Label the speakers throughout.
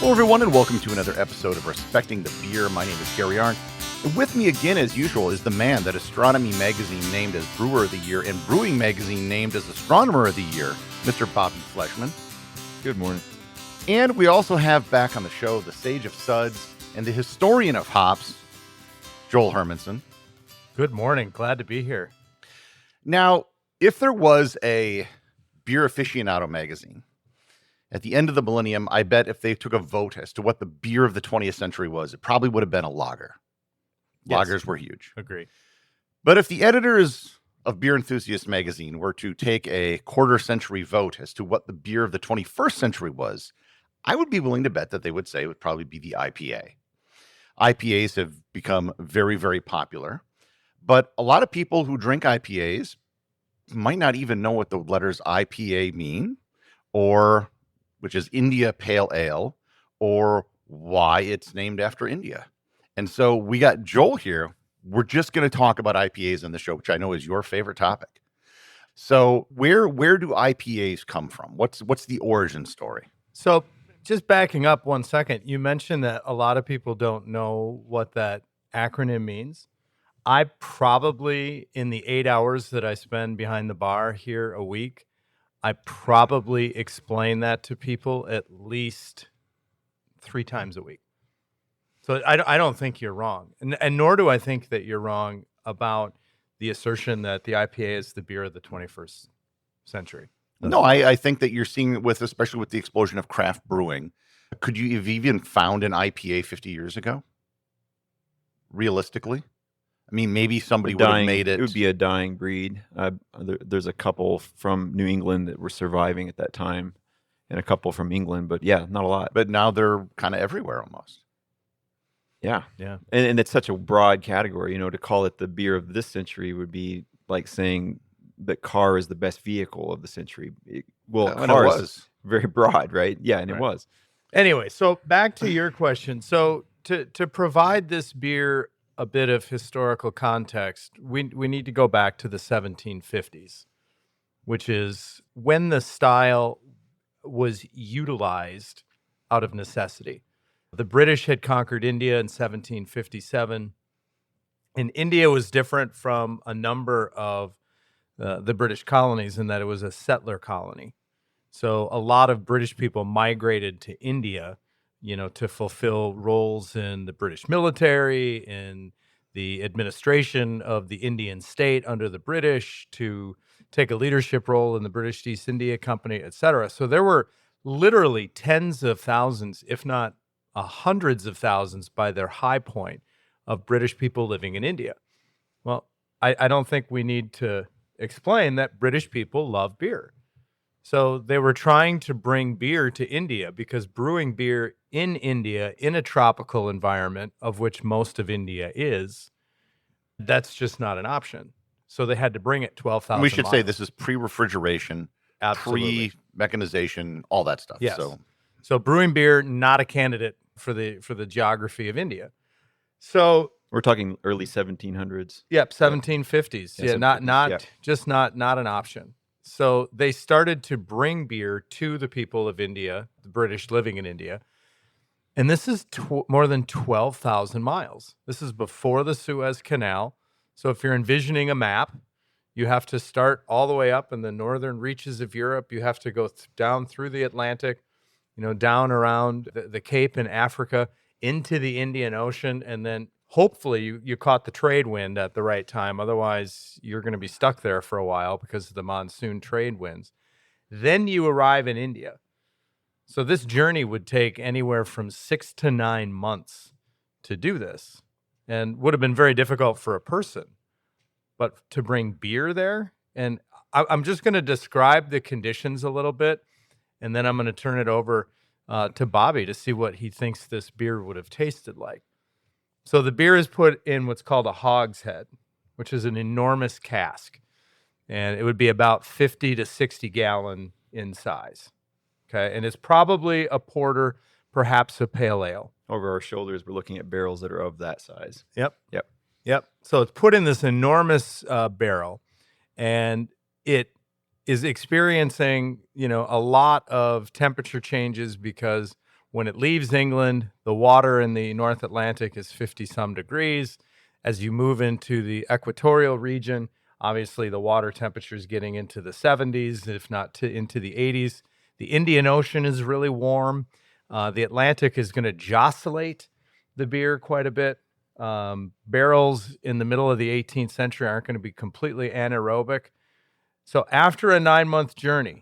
Speaker 1: Hello, everyone, and welcome to another episode of Respecting the Beer. My name is Gary Arndt. And with me again, as usual, is the man that Astronomy Magazine named as Brewer of the Year and Brewing Magazine named as Astronomer of the Year, Mr. Bobby Fleshman.
Speaker 2: Good morning.
Speaker 1: And we also have back on the show the Sage of Suds and the Historian of Hops, Joel Hermansen.
Speaker 3: Good morning. Glad to be here.
Speaker 1: Now, if there was a beer aficionado magazine at the end of the millennium, I bet if they took a vote as to what the beer of the 20th century was, it probably would have been a lager.
Speaker 3: Yes.
Speaker 1: Lagers were huge.
Speaker 3: Agree.
Speaker 1: But if the editors of Beer Enthusiast magazine were to take a quarter century vote as to what the beer of the 21st century was, I would be willing to bet that they would say it would probably be the IPA. IPAs have become very, very popular, but a lot of people who drink IPAs might not even know what the letters IPA mean, or which is India Pale Ale, or why it's named after India. And so we got Joel here. We're just going to talk about IPAs on the show, which I know is your favorite topic. So where do IPAs come from? What's the origin story?
Speaker 3: So just backing up 1 second, you mentioned that a lot of people don't know what that acronym means. I probably, in the 8 hours that I spend behind the bar here a week, I probably explain that to people at least 3 times a week. So I don't think you're wrong. And nor do I think that you're wrong about the assertion that the IPA is the beer of the 21st century.
Speaker 1: No, I think that you're seeing it especially with the explosion of craft brewing. Could you have even found an IPA 50 years ago? Realistically? I mean, maybe somebody would have made it.
Speaker 2: It would be a dying breed. There's a couple from New England that were surviving at that time, and a couple from England, but yeah, not a lot.
Speaker 1: But now they're kind of everywhere almost.
Speaker 2: Yeah. And it's such a broad category. To call it the beer of this century would be like saying that car is the best vehicle of the century. Car is very broad, right? Yeah, and It was.
Speaker 3: Anyway, so back to your question. So to provide this beer a bit of historical context, we need to go back to the 1750s, which is when the style was utilized out of necessity. The British had conquered India in 1757, and India was different from a number of the British colonies in that it was a settler colony. So a lot of British people migrated to India, to fulfill roles in the British military, in the administration of the Indian state under the British, to take a leadership role in the British East India Company, et cetera. So there were literally tens of thousands, if not hundreds of thousands by their high point, of British people living in India. Well, I don't think we need to explain that British people love beer. So they were trying to bring beer to India because brewing beer in India in a tropical environment, of which most of India is, that's just not an option. So they had to bring it 12,000
Speaker 1: We should
Speaker 3: miles.
Speaker 1: say this is pre-refrigeration,
Speaker 3: Absolutely.
Speaker 1: pre-mechanization, all that stuff.
Speaker 3: Yes. So brewing beer, not a candidate for the geography of India. So
Speaker 2: We're talking early 1700s.
Speaker 3: Yep, 1750s.
Speaker 2: Yeah,
Speaker 3: Not an option. So they started to bring beer to the people of India, the British living in India. And this is more than 12,000 miles. This is before the Suez Canal. So if you're envisioning a map, you have to start all the way up in the northern reaches of Europe. You have to go down through the Atlantic, down around the Cape in Africa, into the Indian Ocean, and then hopefully you caught the trade wind at the right time. Otherwise, you're going to be stuck there for a while because of the monsoon trade winds. Then you arrive in India. So this journey would take anywhere from 6 to 9 months to do this, and would have been very difficult for a person. But to bring beer there, and I'm just going to describe the conditions a little bit, and then I'm going to turn it over to Bobby to see what he thinks this beer would have tasted like. So the beer is put in what's called a hogshead, which is an enormous cask. And it would be about 50 to 60 gallon in size. Okay. And it's probably a porter, perhaps a pale ale.
Speaker 2: Over our shoulders, we're looking at barrels that are of that size.
Speaker 3: Yep. So it's put in this enormous barrel, and it is experiencing, a lot of temperature changes because When it leaves England, the water in the North Atlantic is 50-some degrees. As you move into the equatorial region, obviously the water temperature is getting into the 70s, if not into the 80s. The Indian Ocean is really warm. The Atlantic is going to jostlate the beer quite a bit. Barrels in the middle of the 18th century aren't going to be completely anaerobic. So after a 9-month journey,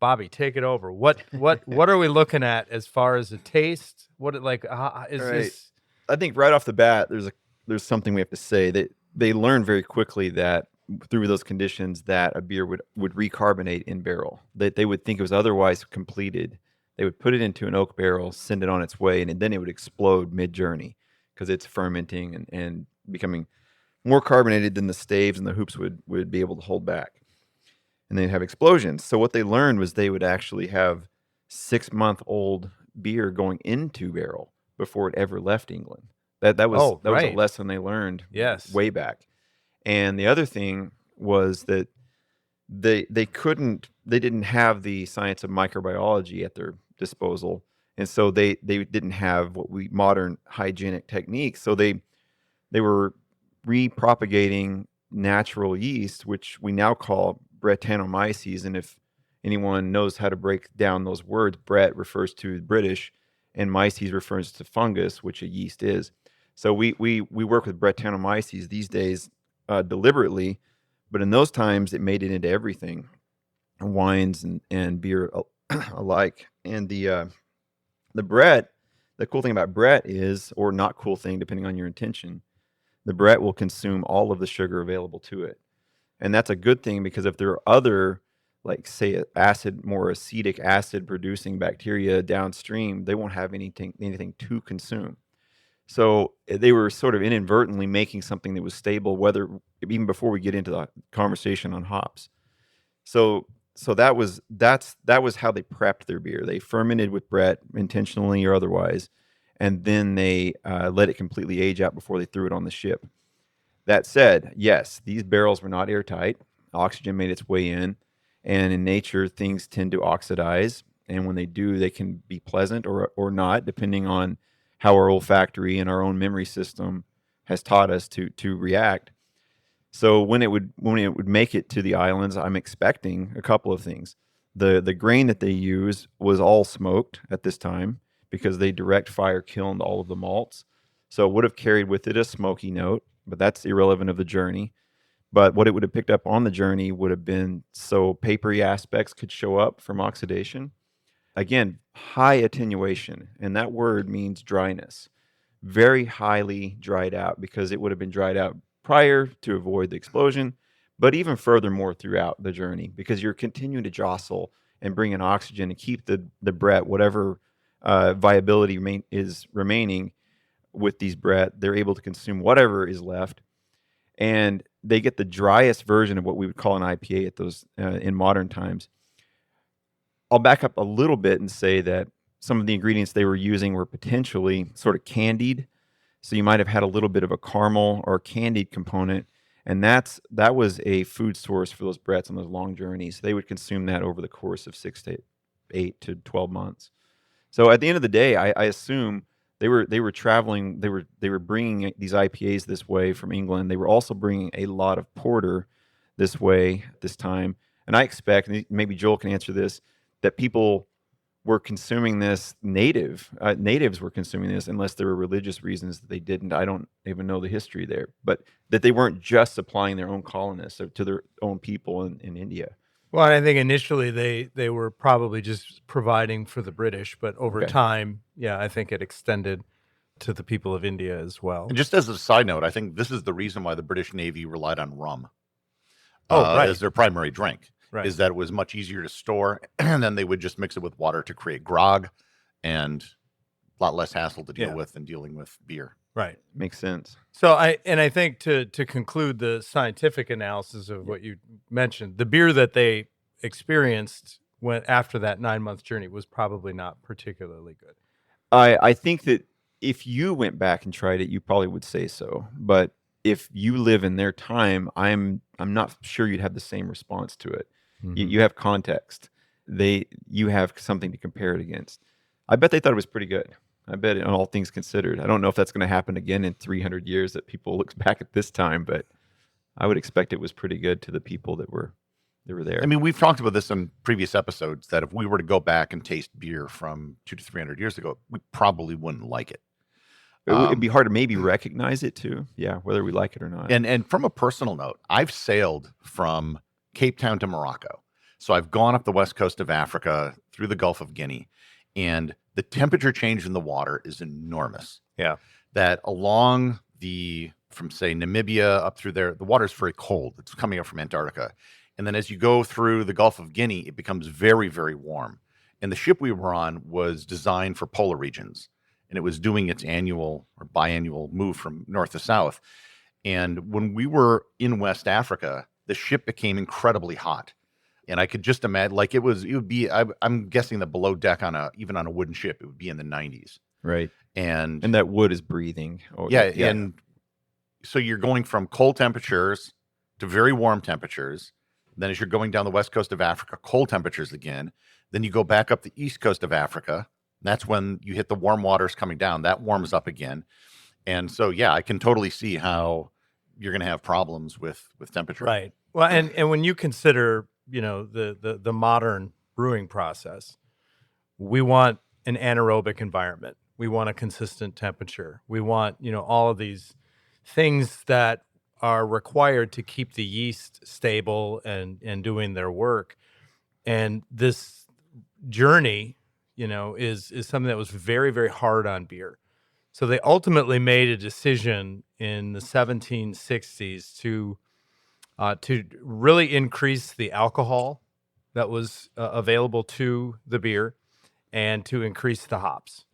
Speaker 3: Bobby, take it over. What are we looking at as far as a taste? What is
Speaker 2: Right.
Speaker 3: this?
Speaker 2: I think right off the bat, there's something we have to say that they learned very quickly that through those conditions that a beer would recarbonate in barrel. That they would think it was otherwise completed. They would put it into an oak barrel, send it on its way, and then it would explode mid-journey because it's fermenting and becoming more carbonated than the staves and the hoops would be able to hold back. And they'd have explosions. So what they learned was they would actually have 6-month-old beer going into barrel before it ever left England. That was a lesson they learned way back. And the other thing was that they didn't have the science of microbiology at their disposal, and so they didn't have modern hygienic techniques. So they were repropagating natural yeast, which we now call Brettanomyces. And if anyone knows how to break down those words, Brett refers to British, and myces refers to fungus, which a yeast is. So we work with Brettanomyces these days deliberately, but in those times it made it into everything, wines and beer alike. And the Brett, the cool thing about Brett is, or not cool thing depending on your intention, the Brett will consume all of the sugar available to it. And that's a good thing, because if there are other, like say more acetic acid producing bacteria downstream, they won't have anything to consume. So they were sort of inadvertently making something that was stable, even before we get into the conversation on hops. So that was how they prepped their beer. They fermented with Brett, intentionally or otherwise, and then they let it completely age out before they threw it on the ship. That said, yes, these barrels were not airtight. Oxygen made its way in, and in nature, things tend to oxidize. And when they do, they can be pleasant or not, depending on how our olfactory and our own memory system has taught us to react. So when it would make it to the islands, I'm expecting a couple of things. The grain that they use was all smoked at this time, because they direct fire kilned all of the malts. So it would have carried with it a smoky note, but that's irrelevant of the journey. But what it would have picked up on the journey would have been, so papery aspects could show up from oxidation. Again, high attenuation, and that word means dryness. Very highly dried out, because it would have been dried out prior to avoid the explosion, but even furthermore throughout the journey, because you're continuing to jostle and bring in oxygen and keep the Brett, whatever viability is remaining with these Brett, they're able to consume whatever is left, and they get the driest version of what we would call an IPA at those in modern times. I'll back up a little bit and say that some of the ingredients they were using were potentially sort of candied. So you might have had a little bit of a caramel or candied component, and that was a food source for those Bretts on those long journeys. They would consume that over the course of 6 to 8 to 12 months. So at the end of the day, I assume they were traveling. They were bringing these IPAs this way from England. They were also bringing a lot of porter this way this time. And I expect, and maybe Joel can answer this, that people were consuming this natives were consuming this, unless there were religious reasons that they didn't. I don't even know the history there, but that they weren't just supplying their own colonists or to their own people in India.
Speaker 3: Well, I think initially they were probably just providing for the British, but over time, I think it extended to the people of India as well.
Speaker 1: And just as a side note, I think this is the reason why the British Navy relied on rum as their primary drink. Right. Is that it was much easier to store, and then they would just mix it with water to create grog, and a lot less hassle to deal with than dealing with beer.
Speaker 3: Right.
Speaker 2: Makes sense.
Speaker 3: So I think to conclude the scientific analysis of what you mentioned, the beer that they experienced after that 9-month journey was probably not particularly good.
Speaker 2: I think that if you went back and tried it, you probably would say so. But if you live in their time, I'm not sure you'd have the same response to it. Mm-hmm. You have context. You have something to compare it against. I bet they thought it was pretty good. I bet, on all things considered. I don't know if that's going to happen again in 300 years that people look back at this time, but I would expect it was pretty good to the people that were there.
Speaker 1: I mean, we've talked about this in previous episodes that if we were to go back and taste beer from 200 to 300 years ago, we probably wouldn't like it.
Speaker 2: It'd be hard to maybe recognize it too. Yeah, whether we like it or not.
Speaker 1: And from a personal note, I've sailed from Cape Town to Morocco. So I've gone up the west coast of Africa through the Gulf of Guinea, and the temperature change in the water is enormous.
Speaker 3: Yeah.
Speaker 1: That along from say Namibia up through there, the water is very cold. It's coming up from Antarctica. And then as you go through the Gulf of Guinea, it becomes very, very warm. And the ship we were on was designed for polar regions. And it was doing its annual or biannual move from north to south. And when we were in West Africa, the ship became incredibly hot. And I could just imagine, like it would be, I'm guessing that below deck even on a wooden ship, it would be in the 90s.
Speaker 2: Right.
Speaker 1: And
Speaker 2: that wood is breathing.
Speaker 1: Yeah. And so you're going from cold temperatures to very warm temperatures. Then as you're going down the west coast of Africa, cold temperatures again. Then you go back up the east coast of Africa. That's when you hit the warm waters coming down. That warms up again. And so, yeah, I can totally see how you're going to have problems with temperature.
Speaker 3: Right. Well, and when you consider, the modern brewing process, we want an anaerobic environment. We want a consistent temperature. We want, all of these things that are required to keep the yeast stable and doing their work. And this journey, is something that was very, very hard on beer. So they ultimately made a decision in the 1760s to really increase the alcohol that was available to the beer and to increase the hops,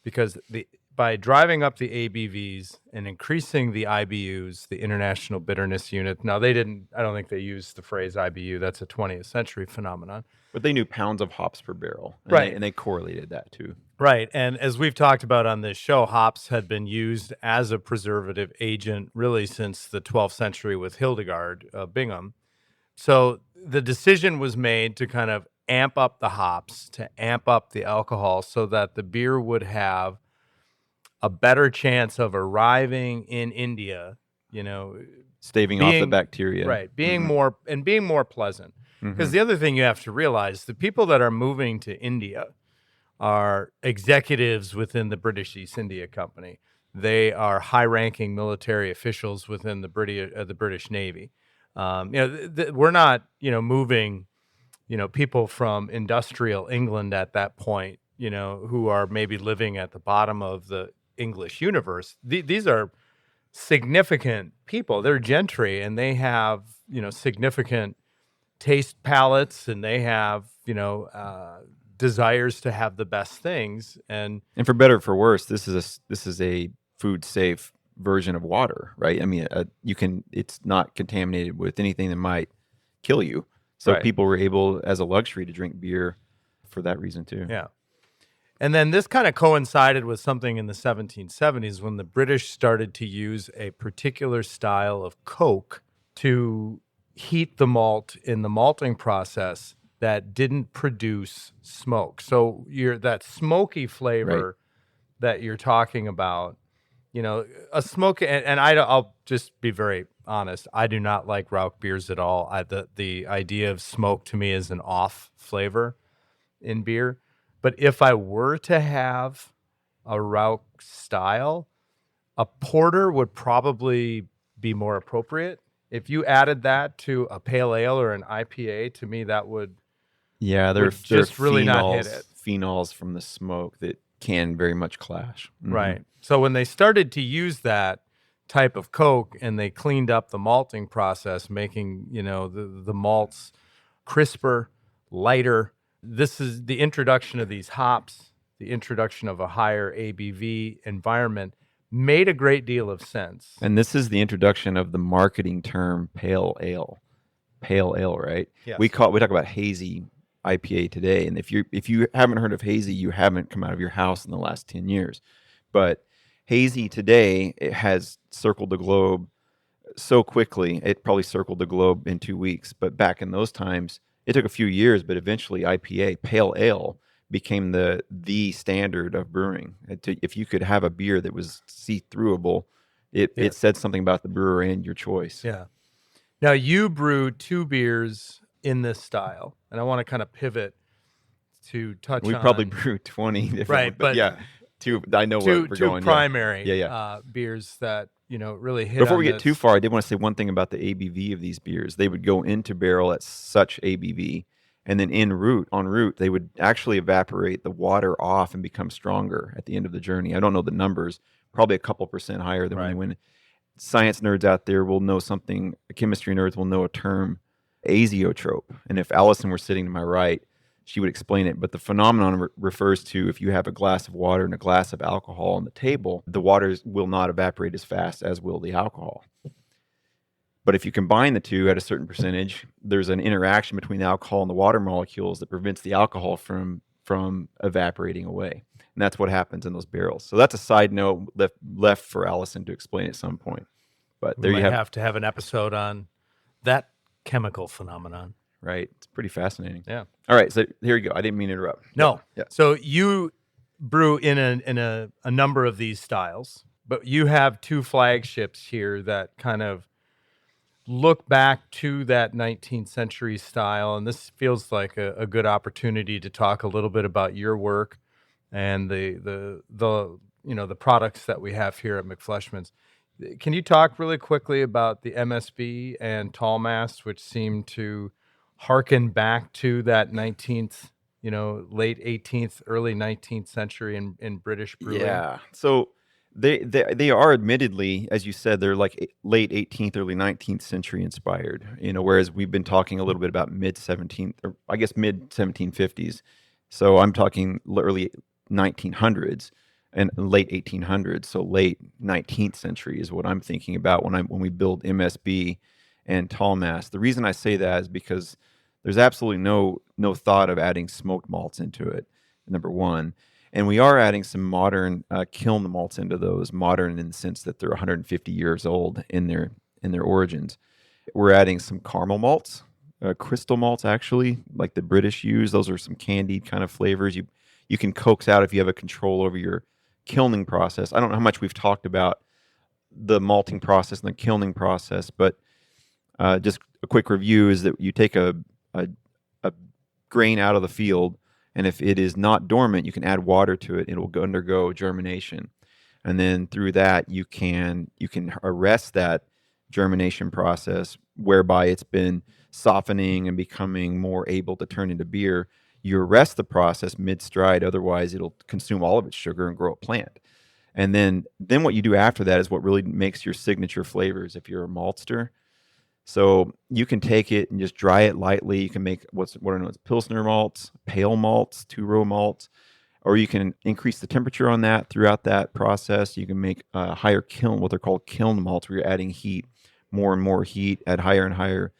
Speaker 3: because by driving up the ABVs and increasing the IBUs, the International Bitterness Unit. Now I don't think they used the phrase IBU. That's a 20th century phenomenon.
Speaker 2: But they knew pounds of hops per barrel.
Speaker 3: Right.
Speaker 2: And they correlated that too.
Speaker 3: Right. And as we've talked about on this show, hops had been used as a preservative agent really since the 12th century with Hildegard of Bingham. So the decision was made to kind of amp up the hops, to amp up the alcohol so that the beer would have a better chance of arriving in India,
Speaker 2: staving off the bacteria.
Speaker 3: Right. Being more pleasant. Because the other thing you have to realize, the people that are moving to India are executives within the British East India Company. They are high-ranking military officials within the British Navy. We're not, moving, people from industrial England at that point, who are maybe living at the bottom of the English universe. These are significant people. They're gentry, and they have, significant taste palates, and they have, desires to have the best things. And
Speaker 2: for better or for worse, this is a food safe version of water, right? I mean, it's not contaminated with anything that might kill you. So people were able, as a luxury, to drink beer for that reason too.
Speaker 3: Yeah. And then this kind of coincided with something in the 1770s when the British started to use a particular style of Coke to heat the malt in the malting process that didn't produce smoke. So that smoky flavor that you're talking about, a smoke, and I'll just be very honest, I do not like Rauch beers at all. The idea of smoke to me is an off flavor in beer. But if I were to have a Rauch style, a porter would probably be more appropriate. If you added that to a pale ale or an IPA, to me that would just really not hit it.
Speaker 2: Phenols from the smoke that can very much clash. Mm-hmm.
Speaker 3: Right. So when they started to use that type of Coke and they cleaned up the malting process, making the malts crisper, lighter. This is the introduction of these hops, the introduction of a higher ABV environment made a great deal of sense.
Speaker 2: And this is the introduction of the marketing term pale ale. Pale ale, right?
Speaker 3: Yes.
Speaker 2: We talk about hazy IPA today. And if you haven't heard of hazy, you haven't come out of your house in the last 10 years. But hazy today, it has circled the globe so quickly. It probably circled the globe in 2 weeks. But back in those times, it took a few years, but eventually IPA, pale ale, became the standard of brewing. If you could have a beer that was see-throughable, it said something about the brewer and your choice.
Speaker 3: Yeah. Now you brew 2 beers in this style, and I want to kind of pivot to touch on.
Speaker 2: We probably brew 20 different,
Speaker 3: right? But
Speaker 2: yeah, I know where we're going.
Speaker 3: Two primary
Speaker 2: Yeah.
Speaker 3: Beers that really hit.
Speaker 2: Before we get too far, I did want to say one thing about the ABV of these beers. They would go into barrel at such ABV, and then en route, they would actually evaporate the water off and become stronger at the end of the journey. I don't know the numbers, probably a couple % higher than when they went. Science nerds out there will know something. Chemistry nerds will know a term, azeotrope. And if Allison were sitting to my right, she would explain it. But the phenomenon refers to if you have a glass of water and a glass of alcohol on the table, the waters will not evaporate as fast as will the alcohol. But if you combine the two at a certain percentage, there's an interaction between the alcohol and the water molecules that prevents the alcohol from evaporating away. And that's what happens in those barrels. So that's a side note left for Allison to explain at some point. But there you
Speaker 3: have to have an episode on that chemical phenomenon.
Speaker 2: Right. It's pretty fascinating.
Speaker 3: Yeah.
Speaker 2: All right. So here you go. I didn't mean to interrupt.
Speaker 3: No.
Speaker 2: Yeah.
Speaker 3: So you brew in a number of these styles, but you have 2 flagships here that kind of look back to that 19th century style. And this feels like a good opportunity to talk a little bit about your work and the products that we have here at McFleshman's. Can you talk really quickly about the MSB and tall mast, which seem to harken back to that 19th, late 18th, early 19th century in British brewing?
Speaker 2: Yeah. So they are admittedly, as you said, they're like late 18th, early 19th century inspired, whereas we've been talking a little bit about mid 1750s. So I'm talking early 1900s and late 1800s. So late 19th century is what I'm thinking about when we build MSB and tall mast. The reason I say that is because there's absolutely no thought of adding smoked malts into it, number one. And we are adding some modern kiln malts into those, modern in the sense that they're 150 years old in their origins. We're adding some caramel malts, crystal malts actually, like the British use. Those are some candied kind of flavors you can coax out if you have a control over your kilning process. I don't know how much we've talked about the malting process and the kilning process, but just a quick review is that you take a grain out of the field, and if it is not dormant, you can add water to it. It will undergo germination, and then through that you can arrest that germination process, whereby it's been softening and becoming more able to turn into beer. You arrest the process mid-stride, otherwise it'll consume all of its sugar and grow a plant. And then what you do after that is what really makes your signature flavors if you're a maltster. So you can take it and just dry it lightly. You can make what are known as Pilsner malts, pale malts, 2-row malts, or you can increase the temperature on that throughout that process. You can make higher kiln, what they're called kiln malts, where you're adding heat, more and more heat at higher and higher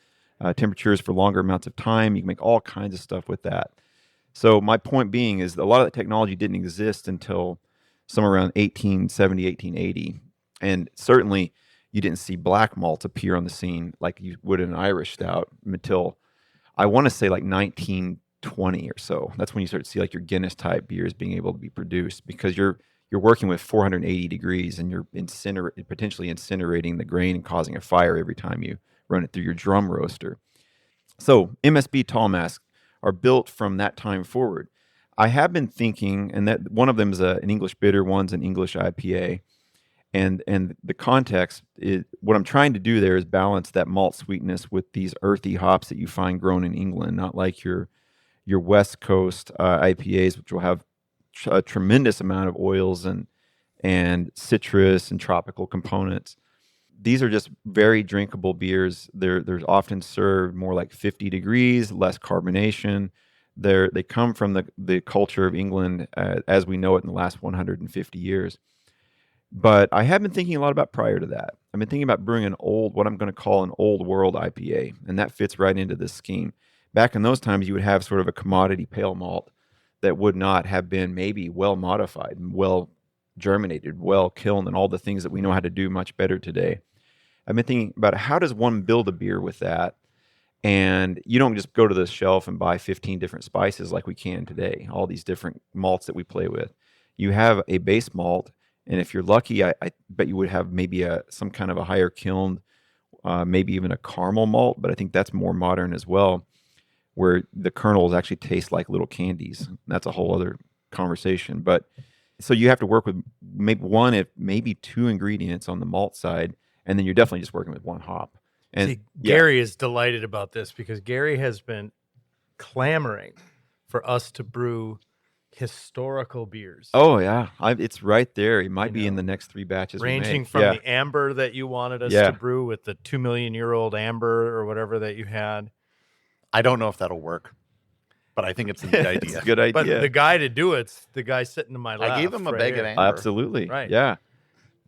Speaker 2: temperatures for longer amounts of time. You can make all kinds of stuff with that. So my point being is that a lot of that technology didn't exist until somewhere around 1870, 1880. And certainly you didn't see black malts appear on the scene like you would in an Irish stout until, I want to say, like 1920 or so. That's when you start to see like your Guinness type beers being able to be produced, because you're working with 480 degrees and you're potentially incinerating the grain and causing a fire every time you run it through your drum roaster. So MSB tall mast are built from that time forward. I have been thinking, and that one of them is an English bitter, one's an English IPA. And the context is, what I'm trying to do there is balance that malt sweetness with these earthy hops that you find grown in England, not like your West Coast IPAs, which will have a tremendous amount of oils and citrus and tropical components. These are just very drinkable beers. They're often served more like 50 degrees, less carbonation. They come from the culture of England as we know it in the last 150 years. But I have been thinking a lot about prior to that. I've been thinking about brewing what I'm going to call an old world IPA, and that fits right into this scheme. Back in those times, you would have sort of a commodity pale malt that would not have been maybe well modified, well germinated, well kilned, and all the things that we know how to do much better today. I've been thinking about how does one build a beer with that, And you don't just go to the shelf and buy 15 different spices like we can today, all these different malts that we play with. You have a base malt, and if you're lucky, I bet you would have maybe some kind of a higher kiln, maybe even a caramel malt, but I think that's more modern as well, where the kernels actually taste like little candies. That's a whole other conversation. But so you have to work with maybe two ingredients on the malt side, and then you're definitely just working with one hop. And
Speaker 3: see, Gary is delighted about this because Gary has been clamoring for us to brew historical beers.
Speaker 2: Oh yeah, it's right there. It might be in the next 3 batches,
Speaker 3: ranging from the amber that you wanted us to brew with the 2 million year old amber or whatever that you had.
Speaker 1: I don't know if that'll work, but I think it's a good idea.
Speaker 2: It's a good idea.
Speaker 3: But the guy to do it's the guy sitting to my left.
Speaker 1: I gave him a bag of amber.
Speaker 2: Absolutely.
Speaker 3: Right.
Speaker 2: Yeah.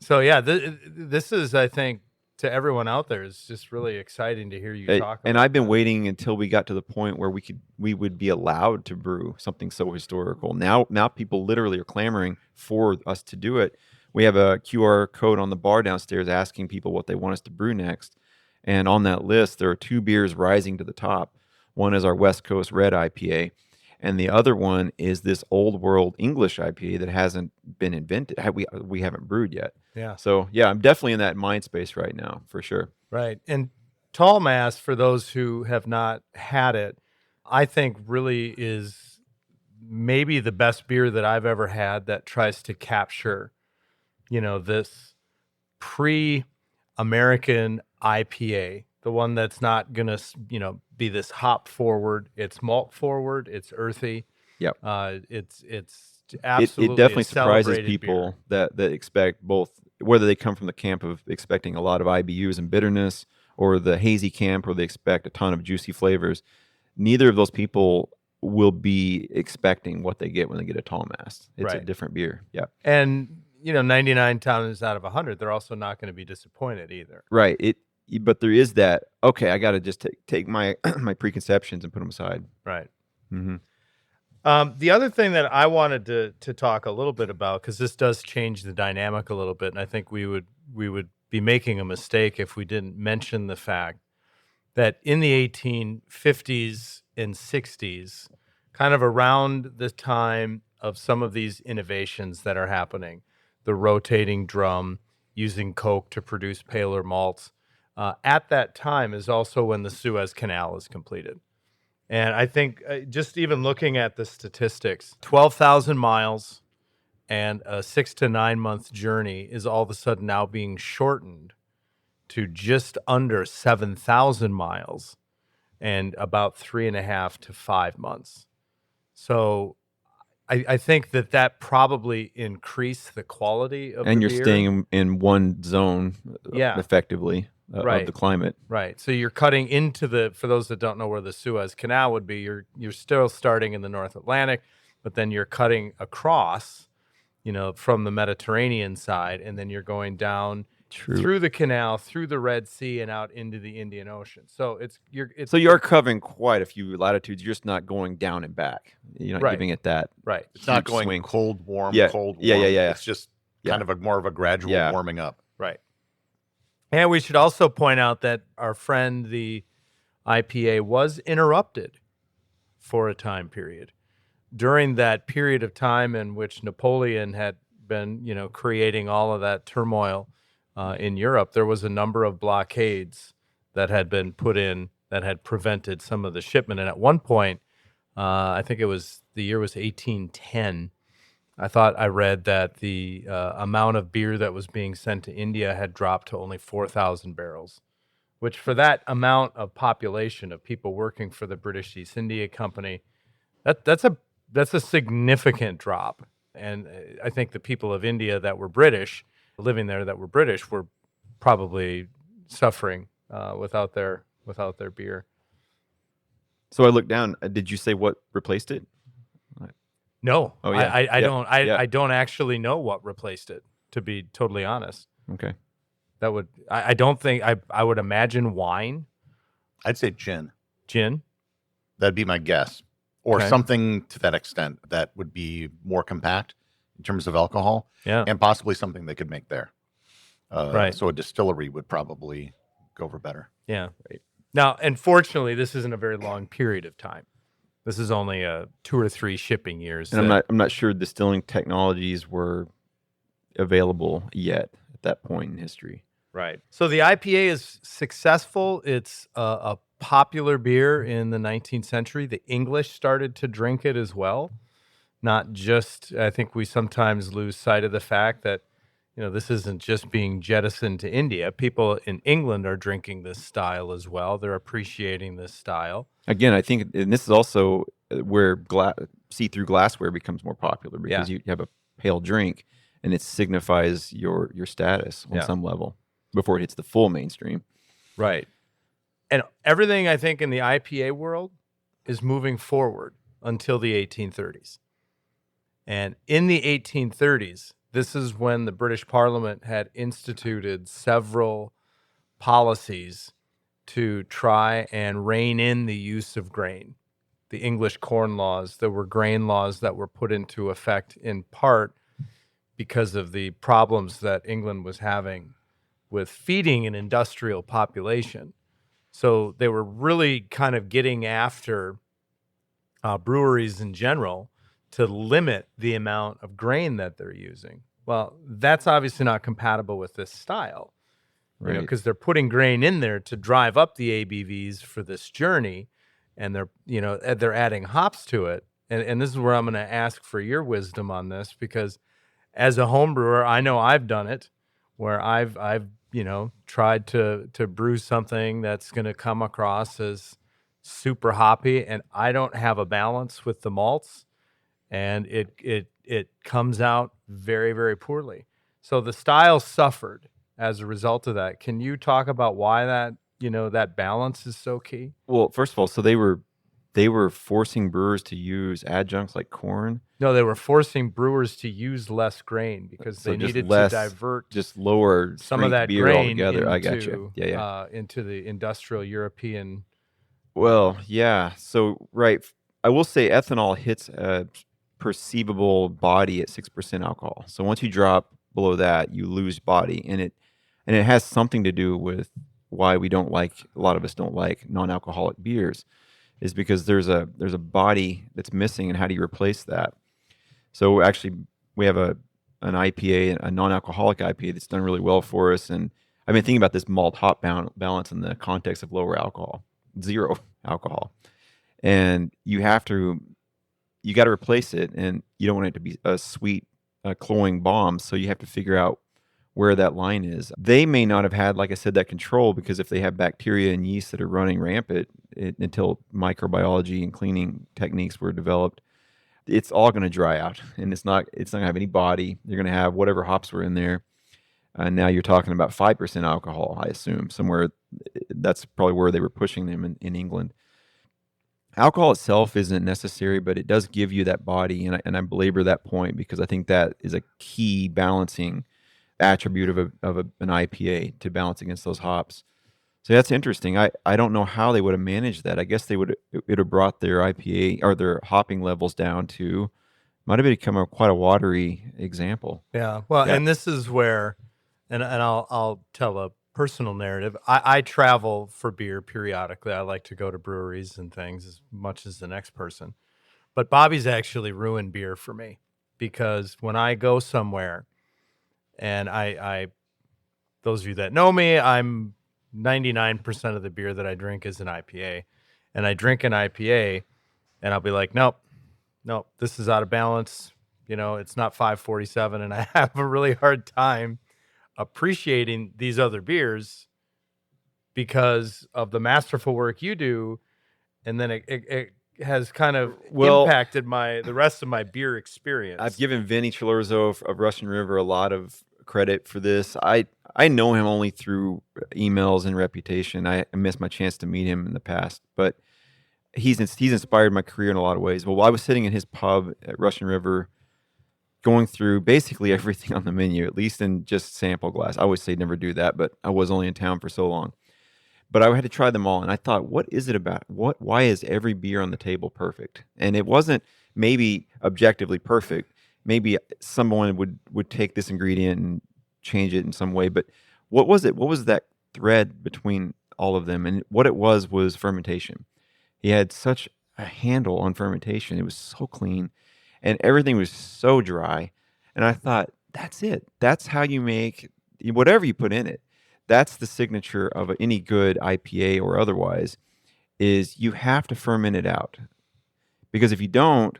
Speaker 3: So yeah, this is, I think, to everyone out there, is just really exciting to hear you talk about.
Speaker 2: And I've been waiting until we got to the point where we would be allowed to brew something so historical. Now people literally are clamoring for us to do it. We have a QR code on the bar downstairs asking people what they want us to brew next. And on that list, there are 2 beers rising to the top. One is our West Coast Red IPA, and the other one is this old world English IPA that hasn't been invented. We haven't brewed yet.
Speaker 3: Yeah.
Speaker 2: So yeah, I'm definitely in that mind space right now, for sure.
Speaker 3: Right. And Tall Mass, for those who have not had it, I think really is maybe the best beer that I've ever had that tries to capture, this pre-American IPA, the one that's not going to, be this hop forward. It's malt forward. It's earthy.
Speaker 2: Yep.
Speaker 3: It's absolutely
Speaker 2: it definitely surprises people
Speaker 3: beer.
Speaker 2: that expect both, whether they come from the camp of expecting a lot of IBUs and bitterness, or the hazy camp where they expect a ton of juicy flavors. Neither of those people will be expecting what they get when they get a Tall Mass. It's a different beer. Yeah.
Speaker 3: And 99 times out of 100, they're also not going to be disappointed either.
Speaker 2: Right. But there is that, okay, I got to just take my my preconceptions and put them aside.
Speaker 3: Right.
Speaker 2: Mm-hmm.
Speaker 3: The other thing that I wanted to talk a little bit about, because this does change the dynamic a little bit, and I think we would be making a mistake if we didn't mention the fact that in the 1850s and 60s, kind of around the time of some of these innovations that are happening, the rotating drum, using Coke to produce paler malts, at that time is also when the Suez Canal is completed. And I think just even looking at the statistics, 12,000 miles and a 6 to 9 month journey is all of a sudden now being shortened to just under 7,000 miles and about 3.5 to 5 months. So I think that probably increased the quality of the beer.
Speaker 2: And you're staying in one zone effectively. Of the climate.
Speaker 3: Right. So you're cutting into for those that don't know where the Suez Canal would be, you're still starting in the North Atlantic, but then you're cutting across, from the Mediterranean side, and then you're going down through the canal, through the Red Sea, and out into the Indian Ocean. So
Speaker 2: so you're covering quite a few latitudes. You're just not going down and back. You're not giving it that.
Speaker 3: Right.
Speaker 1: It's not going cold, warm, cold, warm.
Speaker 2: Yeah.
Speaker 1: It's just kind of more of a gradual warming up.
Speaker 3: Right. And we should also point out that our friend, the IPA, was interrupted for a time period. During that period of time in which Napoleon had been, creating all of that turmoil in Europe, there was a number of blockades that had been put in that had prevented some of the shipment. And at one point, I think the year was 1810, I thought I read that the amount of beer that was being sent to India had dropped to only 4,000 barrels, which for that amount of population of people working for the British East India Company, that's a significant drop. And I think the people of India that were British, living there that were British, were probably suffering without their beer.
Speaker 2: So I looked down. Did you say what replaced it?
Speaker 3: No.
Speaker 2: Oh yeah.
Speaker 3: I don't actually know what replaced it, to be totally honest.
Speaker 2: Okay.
Speaker 3: I don't think I would imagine wine.
Speaker 1: I'd say gin.
Speaker 3: Gin?
Speaker 1: That'd be my guess. Or something to that extent that would be more compact in terms of alcohol.
Speaker 3: Yeah.
Speaker 1: And possibly something they could make there.
Speaker 3: Right.
Speaker 1: So a distillery would probably go over better.
Speaker 3: Yeah.
Speaker 2: Right.
Speaker 3: Now, unfortunately, this isn't a very long period of time. This is only 2 or 3 shipping years.
Speaker 2: And I'm not sure distilling technologies were available yet at that point in history.
Speaker 3: Right. So the IPA is successful. It's a popular beer in the 19th century. The English started to drink it as well. Not just, I think we sometimes lose sight of the fact that, this isn't just being jettisoned to India. People in England are drinking this style as well. They're appreciating this style.
Speaker 2: Again, I think, and this is also where see-through glassware becomes more popular, because you have a pale drink and it signifies your status on some level before it hits the full mainstream.
Speaker 3: Right. And everything, I think, in the IPA world is moving forward until the 1830s. And in the 1830s, this is when the British Parliament had instituted several policies to try and rein in the use of grain. The English corn laws, there were grain laws that were put into effect in part because of the problems that England was having with feeding an industrial population. So they were really kind of getting after breweries in general to limit the amount of grain that they're using. Well, that's obviously not compatible with this style,
Speaker 2: right?
Speaker 3: Because they're putting grain in there to drive up the ABVs for this journey, and they're adding hops to it. And this is where I'm going to ask for your wisdom on this, because as a home brewer, I know I've done it, where I've tried to brew something that's going to come across as super hoppy, and I don't have a balance with the malts, and it comes out very, very poorly. So the style suffered as a result of that. Can you talk about why that balance is so key?
Speaker 2: Well, first of all, so they were forcing brewers to use adjuncts like corn.
Speaker 3: No, they were forcing brewers to use less grain because they needed to divert
Speaker 2: just lower
Speaker 3: some of that
Speaker 2: beer
Speaker 3: grain
Speaker 2: altogether.
Speaker 3: into,
Speaker 2: I got you. Yeah.
Speaker 3: Into the industrial European.
Speaker 2: Well, yeah. So, right. I will say ethanol hits a perceivable body at 6% alcohol. So once you drop below that, you lose body, and it has something to do with why a lot of us don't like non-alcoholic beers, is because there's a body that's missing, and how do you replace that? So actually, we have an IPA, a non-alcoholic IPA that's done really well for us, and I've been thinking about this malt hop balance in the context of lower alcohol, 0 alcohol, and you got to replace it, and you don't want it to be a sweet, cloying bomb. So you have to figure out where that line is. They may not have had, like I said, that control, because if they have bacteria and yeast that are running rampant until microbiology and cleaning techniques were developed, it's all going to dry out, and it's not going to have any body. You're going to have whatever hops were in there. Now you're talking about 5% alcohol, I assume, somewhere. That's probably where they were pushing them in England. Alcohol itself isn't necessary, but it does give you that body, and I belabor that point because I think that is a key balancing attribute of an IPA to balance against those hops. So that's interesting. I don't know how they would have managed that. I guess it would have brought their IPA or their hopping levels down to, might have become quite a watery example.
Speaker 3: Yeah. Well, and this is where, and I'll tell a personal narrative. I travel for beer periodically. I like to go to breweries and things as much as the next person. But Bobby's actually ruined beer for me, because when I go somewhere, and I those of you that know me, I'm 99% of the beer that I drink is an IPA, and I drink an IPA, and I'll be like, nope, this is out of balance. It's not 547, and I have a really hard time appreciating these other beers because of the masterful work you do, and then it has kind of impacted the rest of my beer experience.
Speaker 2: I've given Vinny Chilorzo of Russian River a lot of credit for this. I know him only through emails and reputation. I missed my chance to meet him in the past, but he's inspired my career in a lot of ways. Well, I was sitting in his pub at Russian River, going through basically everything on the menu, at least in just sample glass. I always say never do that, but I was only in town for so long. But I had to try them all, and I thought, what is it about? Why is every beer on the table perfect? And it wasn't maybe objectively perfect. Maybe someone would take this ingredient and change it in some way. But what was it? What was that thread between all of them. And what it was fermentation. He had such a handle on fermentation. It was so clean and everything was so dry. And I thought, that's it. That's how you make whatever you put in it. That's the signature of any good IPA or otherwise, is you have to ferment it out. Because if you don't,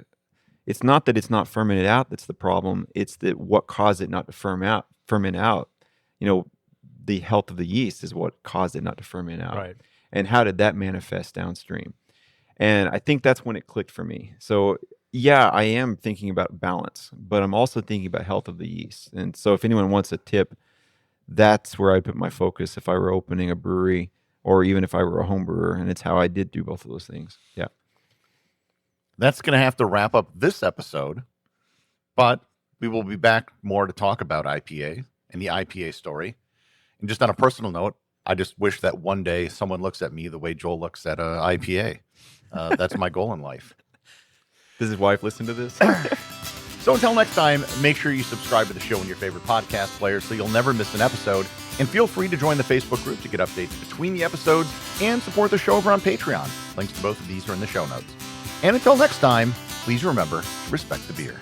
Speaker 2: it's not that it's not fermented out that's the problem. It's that what caused it not to ferment out. The health of the yeast is what caused it not to ferment out.
Speaker 3: Right.
Speaker 2: And how did that manifest downstream? And I think that's when it clicked for me. So yeah, I am thinking about balance, but I'm also thinking about health of the yeast. And so if anyone wants a tip, that's where I put my focus if I were opening a brewery or even if I were a home brewer. And it's how I did do both of those things. Yeah.
Speaker 1: That's going to have to wrap up this episode, but we will be back more to talk about IPA and the IPA story. And just on a personal note, I just wish that one day someone looks at me the way Joel looks at an IPA. That's my goal in life.
Speaker 2: Does his wife listen to this?
Speaker 1: So until next time, make sure you subscribe to the show in your favorite podcast player so you'll never miss an episode. And feel free to join the Facebook group to get updates between the episodes and support the show over on Patreon. Links to both of these are in the show notes. And until next time, please remember to respect the beer.